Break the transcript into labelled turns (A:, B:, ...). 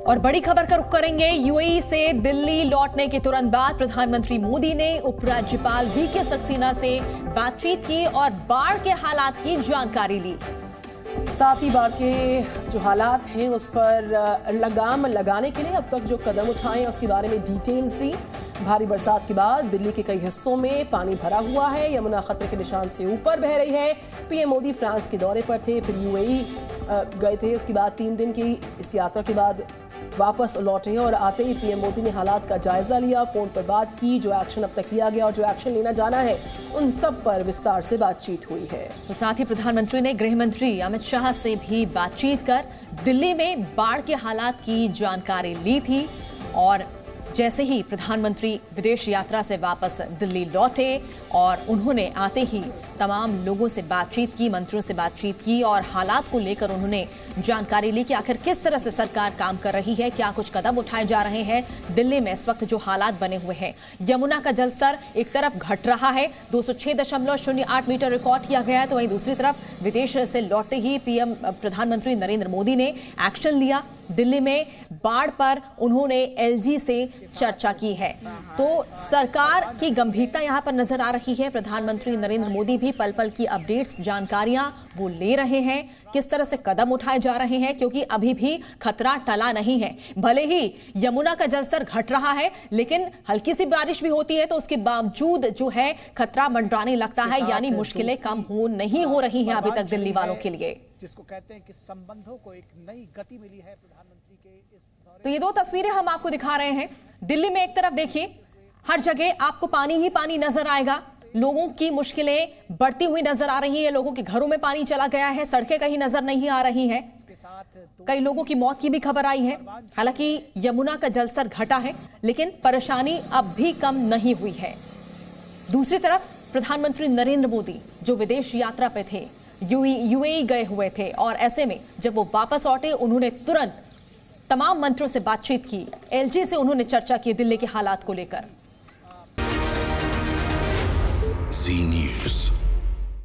A: और बड़ी खबर का रुख करेंगे। यूएई से दिल्ली लौटने के तुरंत बाद प्रधानमंत्री मोदी ने उपराज्यपाल वीके सक्सेना से बातचीत की और बाढ़ के हालात की जानकारी ली।
B: साथ ही बाढ़ के जो हालात हैं उस पर लगाम लगाने के लिए अब तक जो कदम उठाए उसके बारे में डिटेल्स दी। भारी बरसात के बाद दिल्ली के कई हिस्सों में पानी भरा हुआ है। यमुना खतरे के निशान से ऊपर बह रही है। पीएम मोदी फ्रांस के दौरे पर थे, फिर यूएई गए थे। उसके बाद 3 दिन की इस यात्रा के बाद वापस लौटे और आते ही पीएम मोदी ने हालात का जायजा लिया, फोन पर बात की। जो एक्शन अब तक लिया गया और जो एक्शन लेना जाना है उन सब पर विस्तार से बातचीत हुई है।
A: तो साथ ही प्रधानमंत्री ने गृह मंत्री अमित शाह से भी बातचीत कर दिल्ली में बाढ़ के हालात की जानकारी ली थी। और जैसे ही प्रधानमंत्री विदेश यात्रा से वापस दिल्ली लौटे और उन्होंने आते ही तमाम लोगों से बातचीत की, मंत्रियों से बातचीत की और हालात को लेकर उन्होंने जानकारी ली कि आखिर किस तरह से सरकार काम कर रही है, क्या कुछ कदम उठाए जा रहे हैं। दिल्ली में इस वक्त जो हालात बने हुए हैं, यमुना का जलस्तर एक तरफ घट रहा है, 206.08 मीटर रिकॉर्ड किया गया है, तो वहीं दूसरी तरफ विदेश से लौटते ही पीएम प्रधानमंत्री नरेंद्र मोदी ने एक्शन लिया। दिल्ली में बाढ़ पर उन्होंने एलजी से चर्चा की है। तो सरकार की गंभीरता यहां पर नजर आ रही है। प्रधानमंत्री नरेंद्र मोदी भी पल पल की अपडेट्स, जानकारियां वो ले रहे हैं, किस तरह से कदम उठाए जा रहे हैं, क्योंकि अभी भी खतरा टला नहीं है। भले ही यमुना का जलस्तर घट रहा है, लेकिन हल्की सी बारिश भी होती है तो उसके बावजूद जो है खतरा मंडराने लगता है, यानी मुश्किलें कम नहीं हो रही हैं अभी तक दिल्ली वालों के लिए,
C: जिसको कहते हैं कि संबंधों को एक नई गति मिली है प्रधानमंत्री के इस दौरे।
A: तो ये 2 तस्वीरें हम आपको दिखा रहे हैं। दिल्ली में एक तरफ देखिए, हर जगह आपको पानी ही पानी नजर आएगा। लोगों की मुश्किलें बढ़ती हुई नजर आ रही है। लोगों के घरों में पानी चला गया है, सड़कें कहीं नजर नहीं आ रही हैं। कई लोगों की मौत की भी खबर आई है। हालांकि यमुना का जलस्तर घटा है, लेकिन परेशानी अब भी कम नहीं हुई है। दूसरी तरफ प्रधानमंत्री नरेंद्र मोदी जो विदेश यात्रा पे थे, यूएई गए हुए थे, और ऐसे में जब वो वापस लौटे उन्होंने तुरंत तमाम मंत्रियों से बातचीत की। एलजी से उन्होंने चर्चा की दिल्ली के हालात को लेकर।
D: Z News।